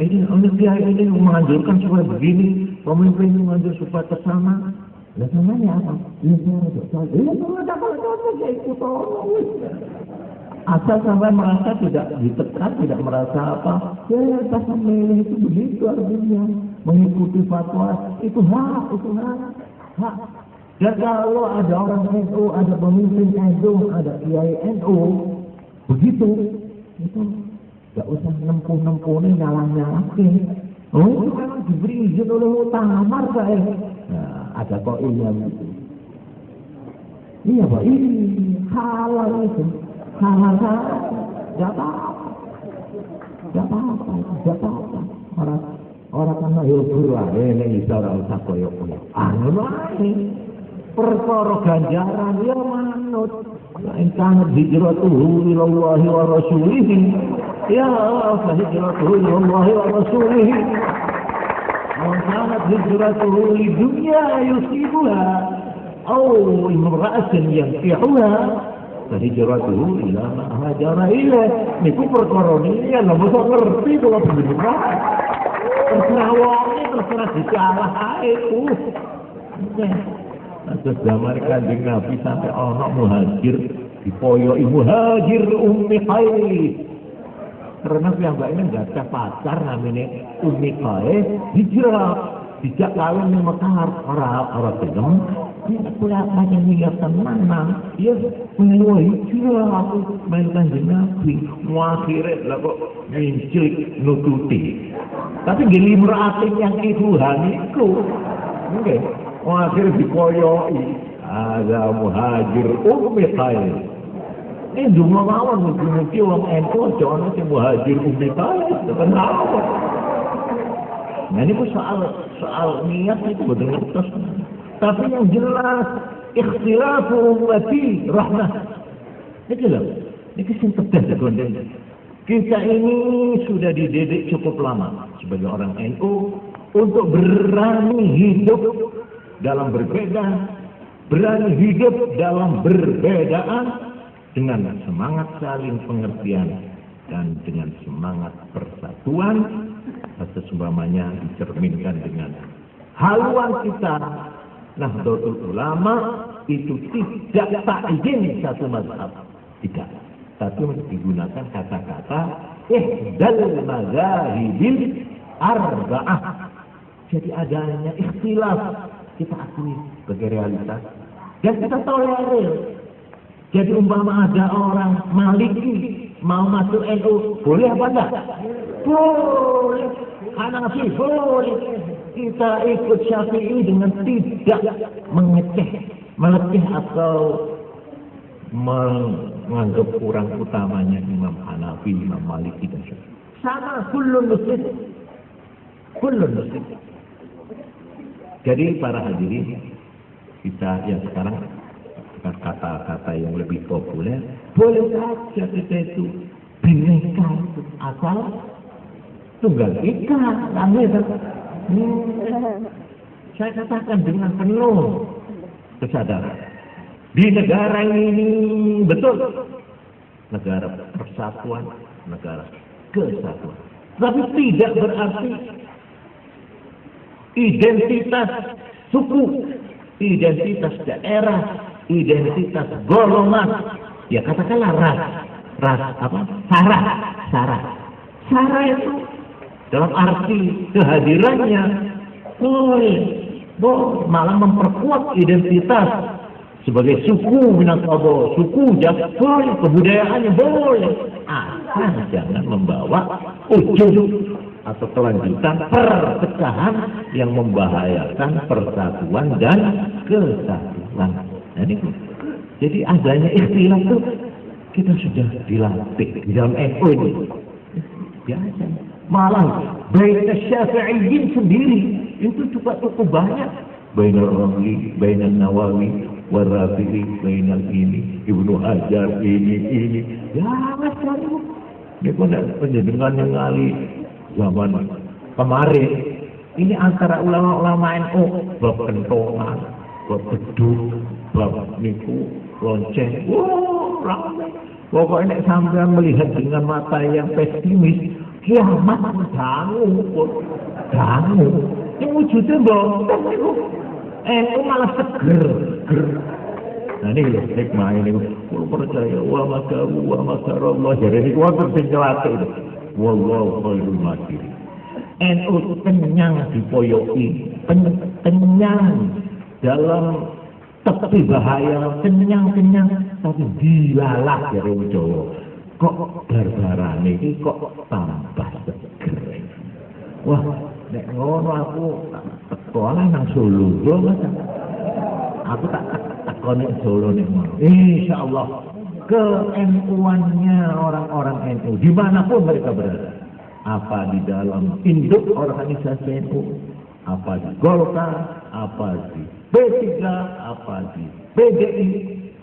ini kiai ini menganjurkan supaya begini, pemimpin menganjur supaya tersama. Lah samanya apa? Ya saya ada kalau saya ikut orang. Asal sampai merasa tidak ditekan, tidak merasa apa, ya pas memilih itu begitu artinya. Mengikuti fatwa itu hak. Dan kalau ada orang NU, ada pemimpin NU, ada kiai NU, begitu, itu nggak usah nempuh-nempuh nyalah-nyalahin. Oh, itu memang diberi izin oleh muktamar saya. Nah, ada kok ini gitu. Iya Pak, ini halal itu. Halal, nggak apa-apa. Orang kan hibur lah, ini bisa orang usah koyok-koyok. Perkara ganjaran ya manut. In kanat hijratuhu ilallahi wa rasulihi. Ya fa hijratuhu ilallahi wa rasulihi. Wa kanat hijratuhu lidunya yusibuha. Aw imra'atin yankihuha. Hijratuhu ila ma hajara ilaih. Niku perkara niki lha mosok ngerti kula bener. Terserah wonge, terserah dikalah ae ku. Terus zaman Kanjeng Nabi sampai ana muhajir dipoyoki muhajir Ummi Khair. Karena piyambake enggak ada pacar namanya Ummi Khair, hijrah. Dijak kawin ning Mekah ora gelem. Dia pula macam niat tenang, dia melu hijrah aku main Kanjeng Nabi. Akhire lah kok ngincil nututi. Tapi gili merating yang Tuhan itu. Nggih. Akhire dikoyoki. Ada muhajir Ummi Khair. Ini dungo mawon mugi-mugi wong NU aja ana sing muhajir Ummi Khair. Kenapa? Nah ini soal niat itu betul betul. Tapi yang jelas ikhtilafu ummati rahmah. Ini loh, ini sing tegas gondeng. Kita ini sudah dididik cukup lama sebagai orang NU untuk berani hidup dalam berbeda, berani hidup dalam berbedaan dengan semangat saling pengertian dan dengan semangat persatuan. Sesungguhnya dicerminkan dengan haluan kita Nahdlatul Ulama itu tidak ta'yin satu mazhab, tidak, tapi digunakan kata-kata ihdal mazahibil arba'ah. Jadi adanya ikhtilaf kita akui sebagai realitas dan kita tolerir. Jadi umpama ada orang Maliki mau masuk NU, boleh apa enggak? Boleh. Hanafi boleh. Kita ikut Syafi'i dengan tidak mengeceh, meleceh atau menganggap kurang utamanya Imam Hanafi, Imam Maliki dan Syafi'i. Sama kullun muslim. Jadi para hadirin, kita yang sekarang kata-kata yang lebih populer, boleh saja kita itu bineka asal tunggal ika, saya katakan dengan penuh kesadaran. Di negara ini betul negara persatuan, negara kesatuan. Tapi tidak berarti identitas suku, identitas daerah, identitas golongan ya katakanlah Sarah itu dalam arti kehadirannya boleh malah memperkuat identitas sebagai suku Minangkabau, suku boleh, kebudayaannya boleh, asal jangan membawa ujung atau kelanjutan perpecahan yang membahayakan persatuan dan kesatuan. Jadi adanya ikhtilaf itu kita sudah dilatih di dalam NU ini. Biasa. Malah baina Syafi'iyyin sendiri itu juga cukup banyak. Bainal Ramli, Bainal Nawawi, Warafi'i, Bainal ini, Ibnu Hajar ini. Ya macam itu. Ini pun penjenengan yang ngali zaman kemarin. Ini antara ulama-ulama NU bab kentongan, bab beduk, bab niku lonceng. Ramai. Pokoknya sampean melihat dengan mata yang pesimis, kiamat dangu. Yang wujudnya bontong itu. Malah seger. Nah ini loh, hikmah ini. Kalau percaya, wa masyarallah. Jadi ini kuatan penjelata itu. Wallahu khairul makirin. NU kenyang dipoyoki. Kenyang dalam tepi bahaya. Kenyang. Tapi dilalah dari Jawa. Kok barbaran ini kok tambah seger. Wah, nek ngono aku sekolah nang Solo, aku tak tekoni Solo nek ngono. Insyaallah ke NU-annya orang-orang NU dimanapun mereka berada. Apa di dalam induk organisasi NU, apa di Golkar, apa di P3, apa di PDI,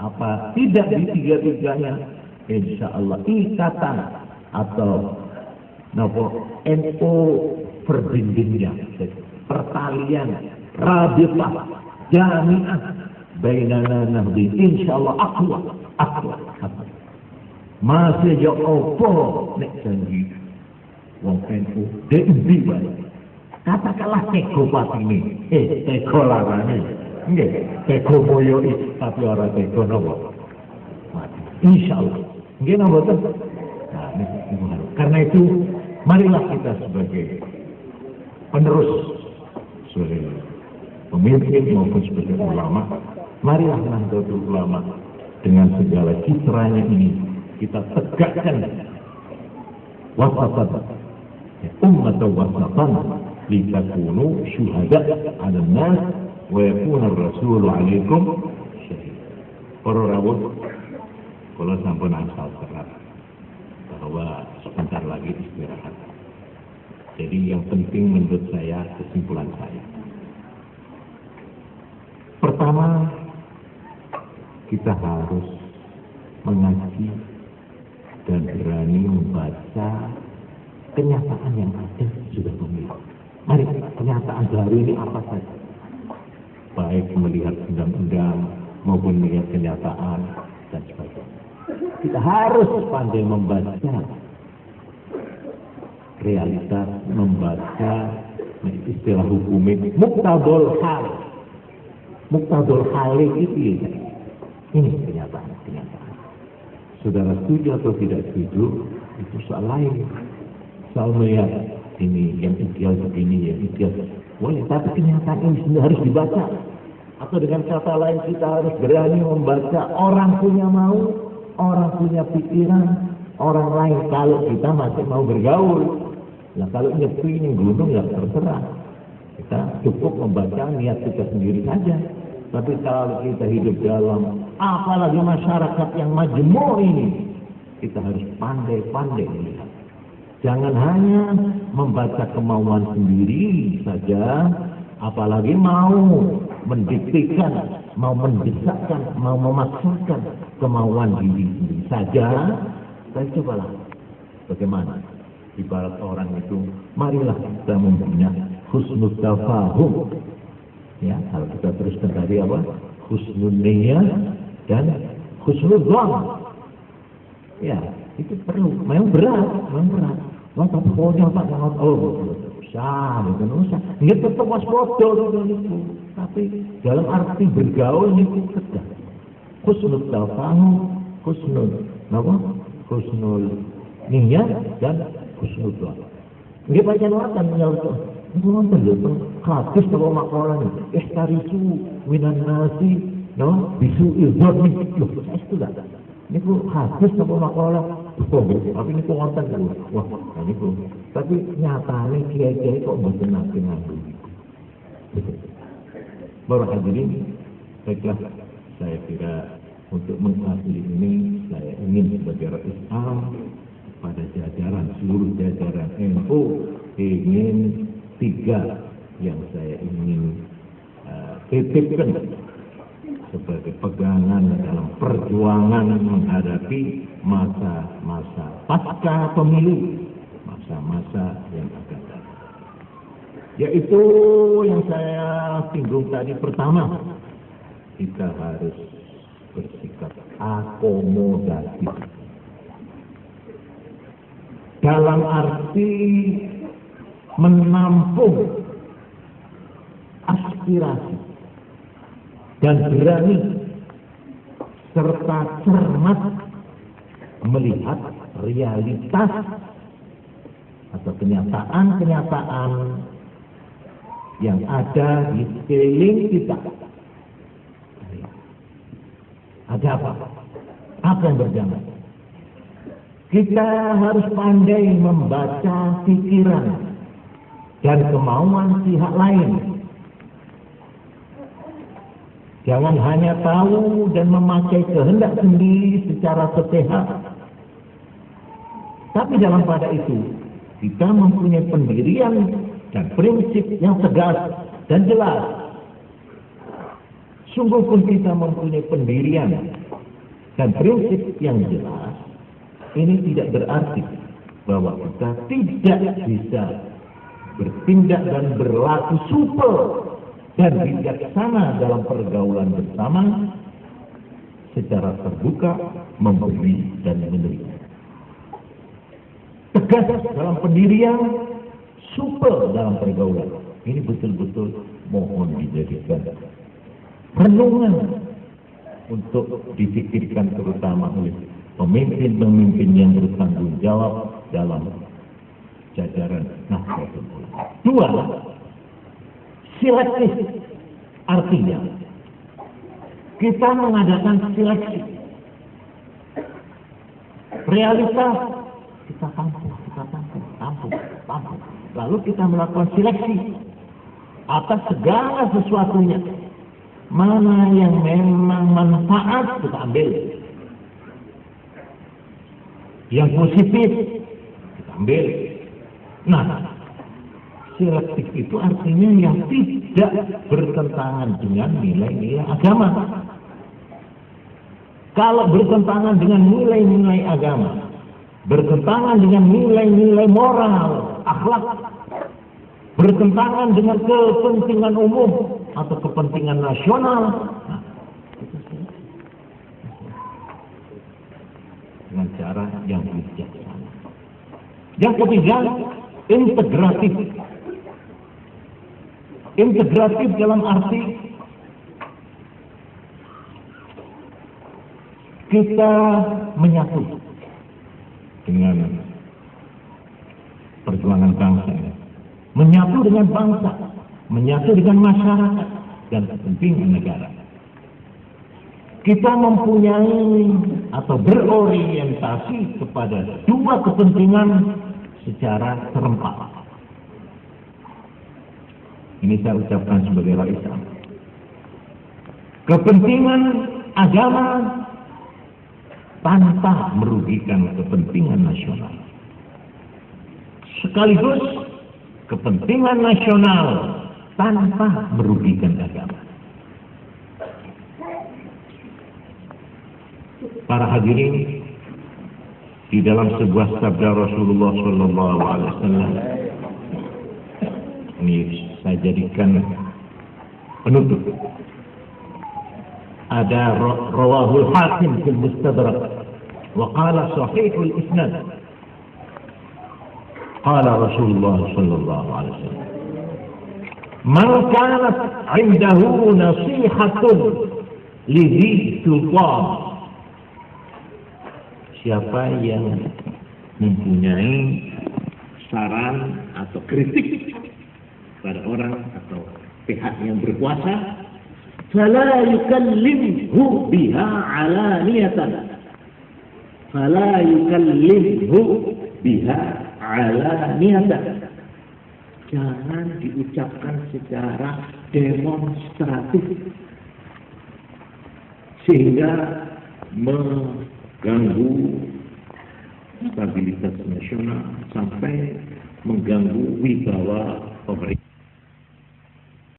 apa tidak di tiga-tiganya, insyaallah ikatan atau NU perbindingnya, pertalian, rabitah, jami'ah, bainana nahdi, insyaallah aqwa. Masih ya opo nek janji wong NU DMB bae. Katakanlah teko patine, teko larane. Nggih, teko moyoi tapi ora teko napa. Mati. Insyaallah. Nggih napa boten? Nah, karena itu marilah kita sebagai penerus, sebagai pemimpin maupun sebagai ulama, marilah Nahdlatul Ulama dengan segala citranya ini kita tegakkan wasatan, ummatan wasatan, litakunu syuhada 'alan nas wa yakuna ar-rasulu 'alaikum syahid. Para rawuh, kula sampun asal serat bahwa sebentar lagi istirahat. Jadi yang penting menurut saya, kesimpulan saya, pertama kita harus mengaji dan berani membaca kenyataan yang ada sudah pemilu. Mari kenyataan baru ini apa saja, baik melihat undang-undang maupun melihat kenyataan dan sebagainya. Kita harus pandai membaca realitas, membaca istilah hukum ini, muktadul hal itu ya. Ini kenyataan. Saudara setuju atau tidak setuju itu soal lain. Soal melihat ini yang ideal begini, yang ideal boleh, tapi kenyataan ini harus dibaca. Atau dengan kata lain kita harus berani membaca. Orang punya mau, orang punya pikiran, orang lain kalau kita masih mau bergaul. Nah kalau nyepi ini gunung ya terserah. Kita cukup membaca niat kita sendiri saja. Tapi kalau kita hidup dalam apalagi masyarakat yang majmur ini, kita harus pandai-pandai melihat. Jangan hanya membaca kemauan sendiri saja, apalagi mau mendiktikan, mau mendesakkan, mau memaksakan kemauan diri sendiri saja. Saya cobalah bagaimana ibarat orang itu, marilah kita mempunyai husnul tafahum. Ya, kalau kita teruskan tadi apa? Husnul niyah dan husnul dzan. Ya, itu perlu. Memang berat. Wah, tapi pokoknya Pak jangan usah, bukan usah. Dia tetap waspada itu. Tapi dalam arti bergaul itu kedah. Husnul tafahum husnul niyat dan husnul doa. Nggih pancen wonten nyawuh. Wonten lho hadis apa makalah ihtarisu minan nasi bisu ilham lho saestu ta. Niku hadis apa makalah tapi niku wonten lho. Wah, niku. Tapi nyatane kiai-kiai kok mboten nate nganggo. Para hadirin, baiklah saya kira untuk mengakhiri ini saya ingin sebagai rakyat Islam pada jajaran seluruh jajaran NU ingin 3 yang saya ingin titipkan sebagai pegangan dalam perjuangan menghadapi masa-masa pasca pemilu, masa-masa yang akan datang. Yaitu yang saya singgung tadi, pertama, kita harus bersikap akomodatif. Dalam arti menampung aspirasi dan berani serta cermat melihat realitas atau kenyataan-kenyataan yang ada di sekeliling kita. Ada apa? Apa yang berjalan? Kita harus pandai membaca pikiran dan kemauan pihak lain. Jangan hanya tahu dan memakai kehendak sendiri secara sepihak. Tapi dalam pada itu, kita mempunyai pendirian dan prinsip yang tegas dan jelas. Sungguh pun kita mempunyai pendirian dan prinsip yang jelas, ini tidak berarti bahwa kita tidak bisa bertindak dan berlaku supel dan bijaksana dalam pergaulan bersama secara terbuka, memberi dan menerima. Tegas dalam pendirian, supel dalam pergaulan. Ini betul-betul mohon dijadikan renungan untuk dipikirkan terutama oleh pemimpin-pemimpin yang bertanggung jawab dalam jajaran Nahdlatul Ulama. 2, selektif. Artinya kita mengadakan seleksi. Realitas kita tampung. Lalu kita melakukan seleksi atas segala sesuatunya. Mana yang memang manfaat kita ambil. Yang positif kita ambil. Nah, selektif itu artinya yang tidak bertentangan dengan nilai-nilai agama. Kalau bertentangan dengan nilai-nilai agama, bertentangan dengan nilai-nilai moral, akhlak, bertentangan dengan kepentingan umum atau kepentingan nasional, nah, dengan cara yang bijaksana. Yang ketiga, integratif. Integratif dalam arti kita menyatu dengan perjuangan bangsa, menyatu dengan bangsa, menyatu dengan masyarakat dan kepentingan negara. Kita mempunyai atau berorientasi kepada 2 kepentingan secara serempak. Ini saya ucapkan sebagai rakyat Islam. Kepentingan agama tanpa merugikan kepentingan nasional. Sekaligus kepentingan nasional tanpa merugikan agama. Para hadirin, di dalam sebuah sabda Rasulullah SAW, ini saya jadikan penutup. Ada rawahul Hakim fil Mustadrak wa qala sahihul isnad. Qala Rasulullah sallallahu alaihi wasallam, man kanat 'indahu nasihatun li dhi sultan siapa yang mempunyai saran atau kritik pada orang atau pihak yang berkuasa, fala yukallimhu biha alaniyatan, fala yukallimhu biha alaniyatan, jangan diucapkan secara demonstratif sehingga mengganggu stabilitas nasional sampai mengganggu wibawa pemerintah.